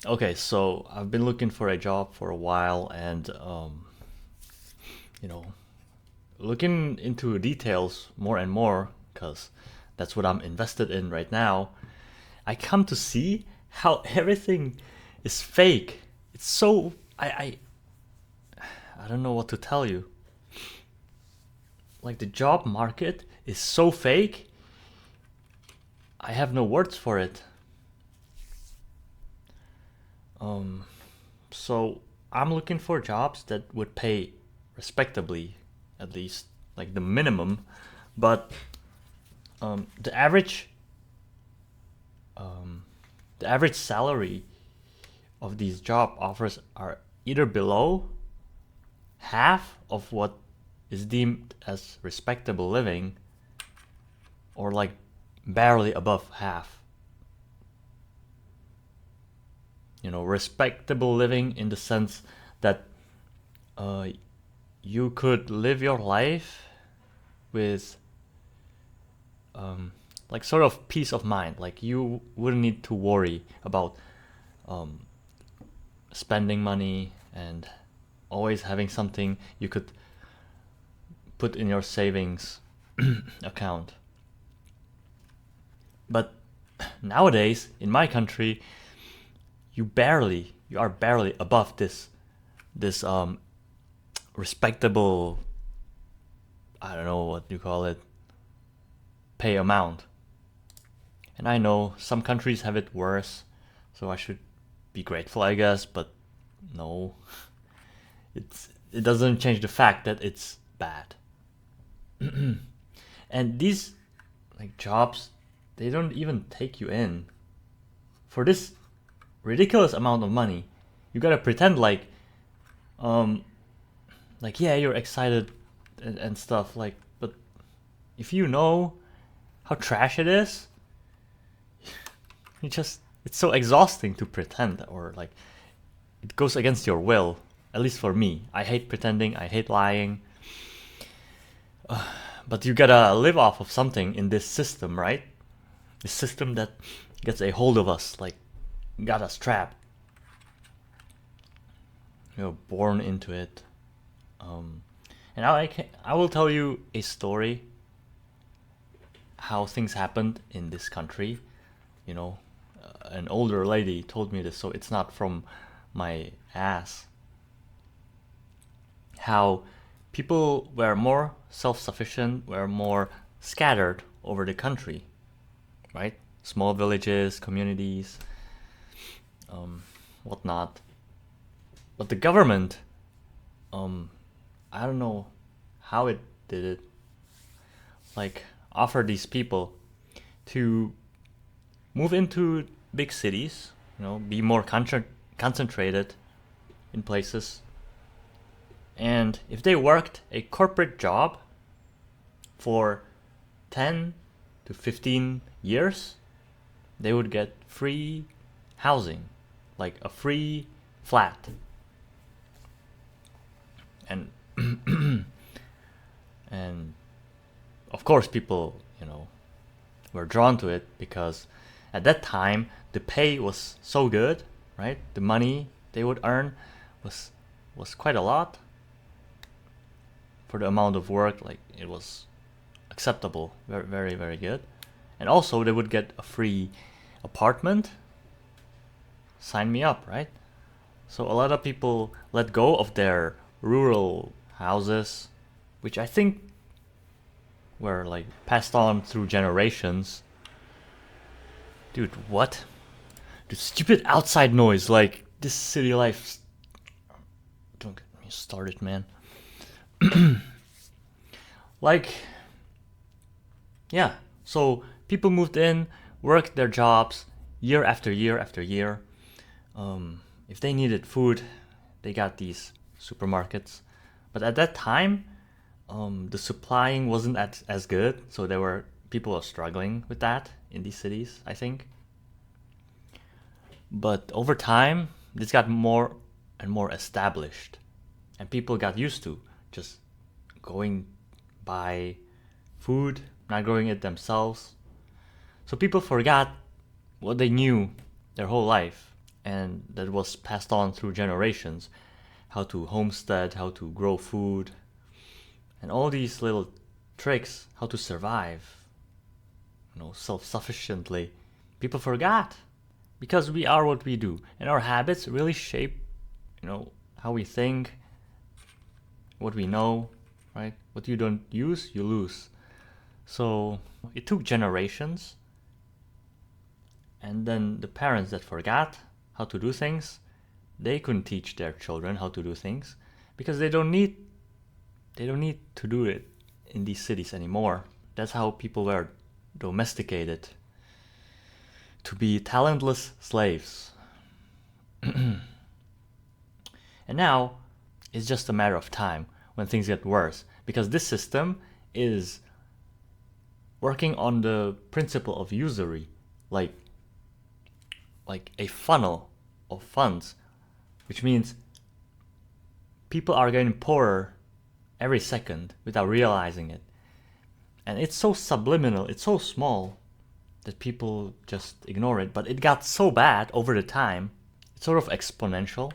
Okay, so I've been looking for a job for a while, and you know, looking into details more and more because that's what I'm invested in right now. I come to see how everything is fake. It's so I don't know what to tell you. Like the job market is so fake. I have no words for it. So I'm looking for jobs that would pay respectably, at least like the minimum. But the average salary of these job offers are either below half of what is deemed as respectable living, or like barely above half. Respectable living in the sense that uh, you could live your life with like sort of peace of mind. Like you wouldn't need to worry about spending money and always having something you could put in your savings account. But nowadays in my country, you are barely above this respectable, I don't know what you call it, pay amount. And I know some countries have it worse, so I should be grateful, I guess, but no. It doesn't change the fact that it's bad. And these like jobs, they don't even take you in for this ridiculous amount of money. You gotta pretend um like yeah, you're excited and stuff, like, but if you know how trash it is, it's so exhausting to pretend, or like it goes against your will. At least for me, I hate pretending, I hate lying. But you gotta live off of something in this system, right? The system that gets a hold of us, like got us trapped. You're born into it. And I will tell you a story how things happened in this country. You know, an older lady told me this, so it's not from my ass. How people were more self-sufficient, were more scattered over the country, right? Small villages, communities, whatnot. But the government, I don't know how it did it, like offered these people to move into big cities, be more concentrated in places. And if they worked a corporate job for 10 to 15 years, they would get free housing, like a free flat. And and of course people, were drawn to it because at that time the pay was so good, right? The money they would earn was quite a lot for the amount of work. Like it was acceptable, very very very good. And also they would get a free apartment. Sign me up, right? So a lot of people let go of their rural houses, which I think were like passed on through generations. Dude, what? The stupid outside noise, like this city life. Don't get me started, man. Like, yeah. So people moved in, worked their jobs year after year after year. If they needed food, they got these supermarkets. But at that time, the supplying wasn't as good, so there were people were struggling with that in these cities, I think. But over time, this got more and more established, and people got used to just going buy food, not growing it themselves. So people forgot what they knew their whole life. and that was passed on through generations. How to homestead, how to grow food, and all these little tricks, how to survive, self-sufficiently. People forgot because we are what we do, and our habits really shape, how we think, what we know, right? What you don't use, you lose. So it took generations, and then the parents that forgot how to do things, they couldn't teach their children how to do things because they don't need to do it in these cities anymore. That's how people were domesticated to be talentless slaves. And now it's just a matter of time when things get worse, because this system is working on the principle of usury, like a funnel of funds, which means people are getting poorer every second without realizing it. And it's so subliminal, it's so small that people just ignore it, but it got so bad over the time, it's sort of exponential.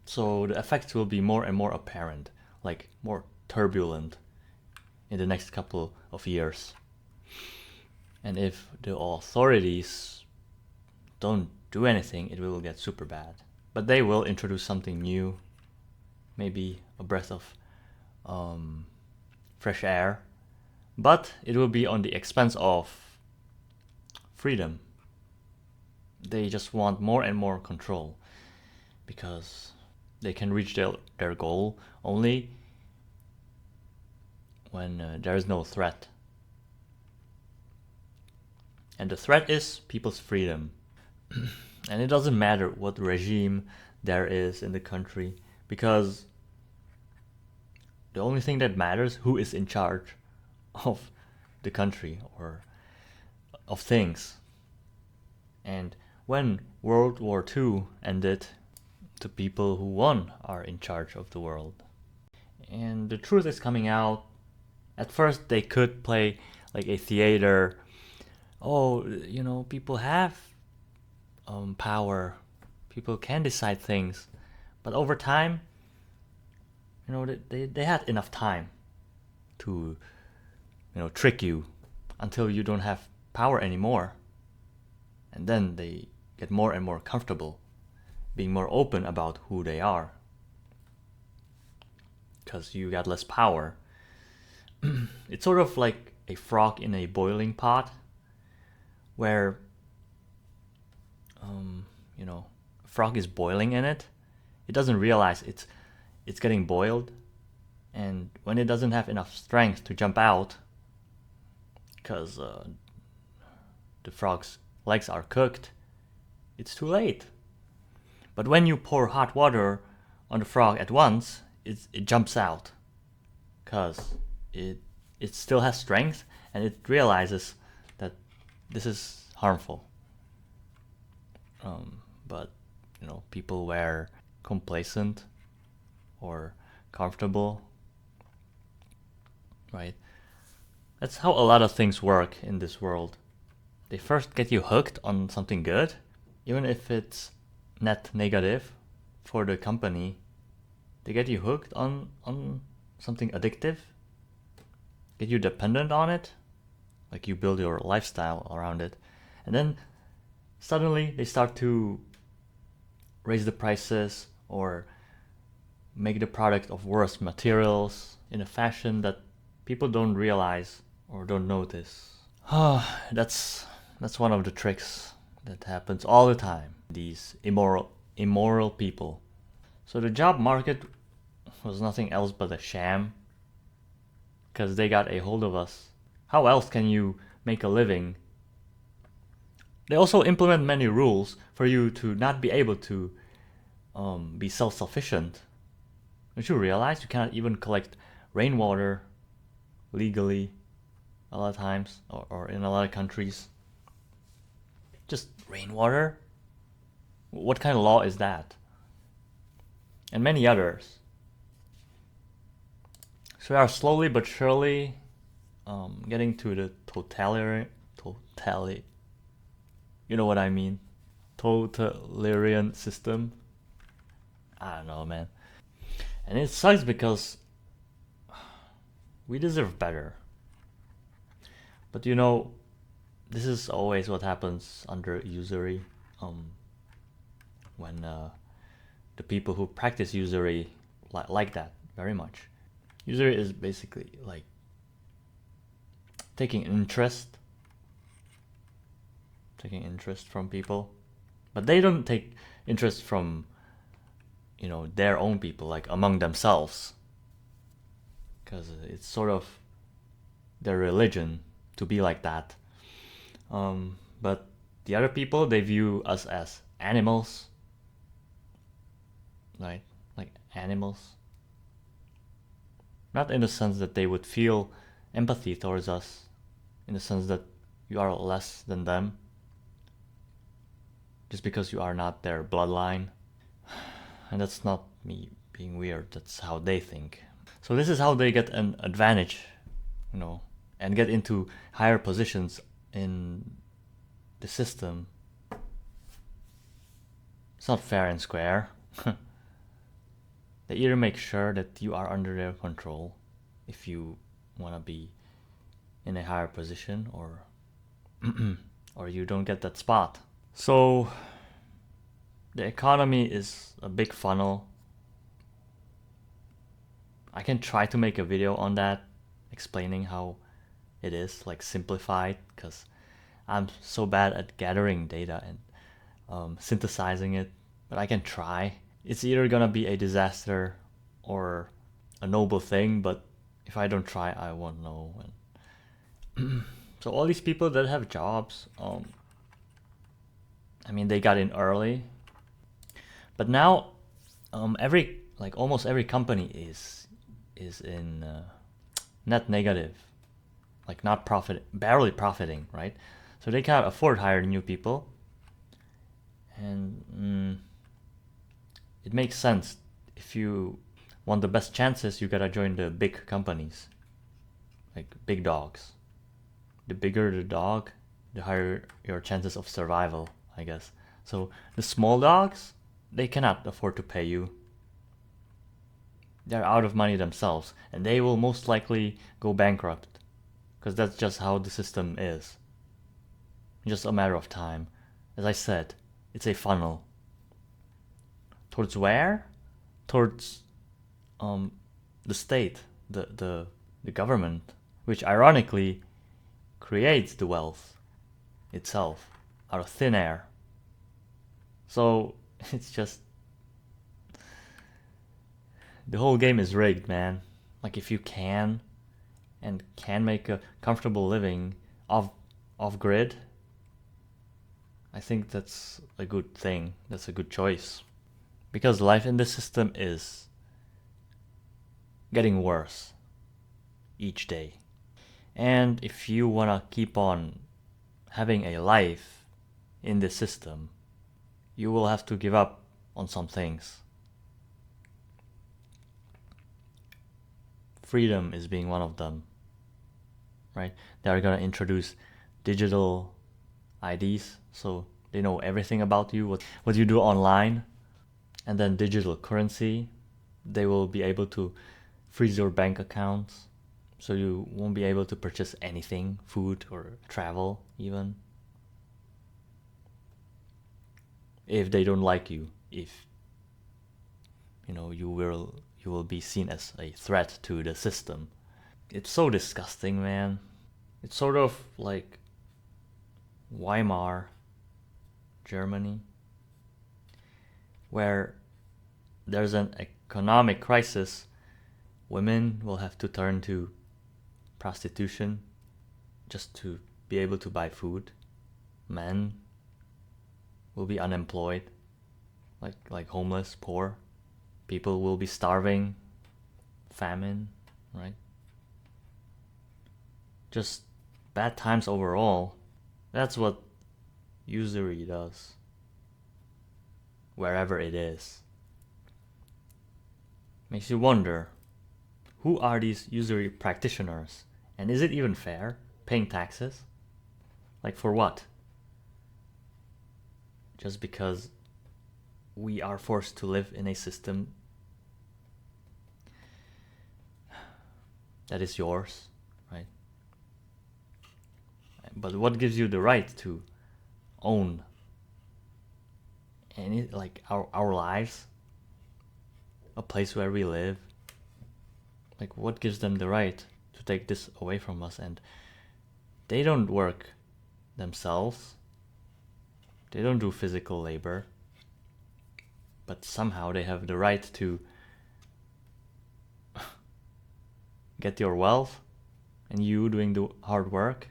So the effects will be more and more apparent, like more turbulent in the next couple of years. And if the authorities don't do anything, it will get super bad. But they will introduce something new, maybe a breath of fresh air, but it will be on the expense of freedom. They just want more and more control because they can reach their goal only when there is no threat. And the threat is people's freedom. And it doesn't matter what regime there is in the country, because the only thing that matters who is in charge of the country or of things. And when World War II ended, the people who won are in charge of the world. And the truth is coming out. At first they could play like a theater. Oh, people have power. People can decide things. But over time, they had enough time to trick you until you don't have power anymore. And then they get more and more comfortable being more open about who they are, because you got less power. It's sort of like a frog in a boiling pot, where a frog is boiling in it. It doesn't realize it's getting boiled, and when it doesn't have enough strength to jump out, because the frog's legs are cooked, it's too late. But when you pour hot water on the frog at once, it jumps out, because it still has strength, and it realizes that this is harmful. But people were complacent or comfortable, right? That's how a lot of things work in this world. They first get you hooked on something good, even if it's net negative for the company. They get you hooked on something addictive, get you dependent on it, like you build your lifestyle around it, and then suddenly they start to raise the prices or make the product of worse materials in a fashion that people don't realize or don't notice. That's one of the tricks that happens all the time. These immoral people. So the job market was nothing else but a sham, because they got a hold of us. How else can you make a living? They also implement many rules for you to not be able to be self-sufficient. Don't you realize you cannot even collect rainwater legally a lot of times, or in a lot of countries? Just rainwater? What kind of law is that? And many others. So we are slowly but surely getting to the totalitarian, you know what I mean? totalitarian system. I don't know, man. And it sucks because we deserve better. But you know, this is always what happens under usury. When the people who practice usury like that very much. Usury is basically like taking interest from people, but they don't take interest from, you know, their own people, like among themselves, because it's sort of their religion to be like that. But the other people, they view us as animals, right? Like animals. Not in the sense that they would feel empathy towards us, in the sense that you are less than them, just because you are not their bloodline. And that's not me being weird, that's how they think. So this is how they get an advantage, you know, and get into higher positions in the system. It's not fair and square. They either make sure that you are under their control if you want to be in a higher position, or or you don't get that spot. So the economy is a big funnel. I can try to make a video on that, explaining how it is, like simplified, because I'm so bad at gathering data and synthesizing it, but I can try. It's either gonna be a disaster or a noble thing, but if I don't try, I won't know. So all these people that have jobs, I mean, they got in early, but now almost every company is in net negative, like not barely profiting, right? So they cannot afford hiring new people, and it makes sense. If you want the best chances, you gotta join the big companies, like big dogs. The bigger the dog, the higher your chances of survival, I guess. So the small dogs, they cannot afford to pay you. They're out of money themselves, and they will most likely go bankrupt, because that's just how the system is. Just a matter of time. As I said, it's a funnel. Towards where? Towards the state, the government, which ironically creates the wealth itself out of thin air. So it's just, the whole game is rigged, man. Like if you can make a comfortable living off grid, I think that's a good thing. That's a good choice. Because life in this system is getting worse each day. And if you want to keep on having a life in this system, you will have to give up on some things. Freedom is being one of them, right? They are going to introduce digital IDs, so they know everything about you, what you do online. And then digital currency, they will be able to freeze your bank accounts, so you won't be able to purchase anything, food or travel even, if they don't like you, if you know you will be seen as a threat to the system. It's so disgusting, man. It's sort of like Weimar Germany, where there's an economic crisis, women will have to turn to prostitution just to be able to buy food. Men will be unemployed, like homeless, poor. People will be starving, famine, right? Just bad times overall. That's what usury does, wherever it is. Makes you wonder, who are these usury practitioners? And is it even fair, paying taxes? Like for what? just because we are forced to live in a system that is yours, right? But what gives you the right to own any, like, our lives, a place where we live? Like, what gives them the right to take this away from us? And they don't work themselves, they don't do physical labor, but somehow they have the right to get your wealth and you doing the hard work.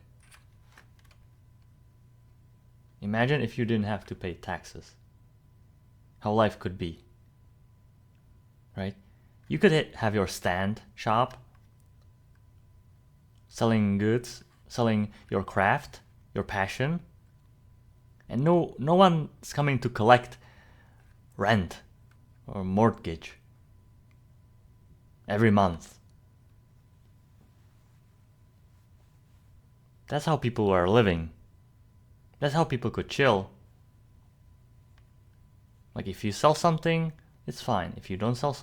Imagine if you didn't have to pay taxes, how life could be, right? You could have your stand shop, selling goods, selling your craft, your passion, and no one's coming to collect rent or mortgage every month. That's how people were living. That's how people could chill. Like, if you sell something, it's fine. If you don't sell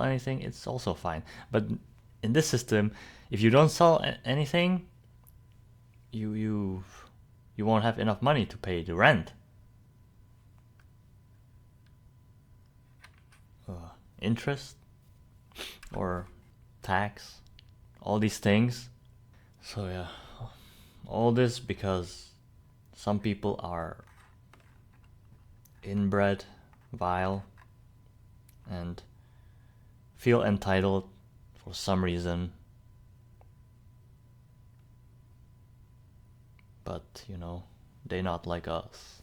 anything, it's also fine. But in this system, if you don't sell anything, you won't have enough money to pay the rent, interest, or tax, all these things. So yeah, all this because some people are inbred, vile, and feel entitled for some reason. But, they're not like us.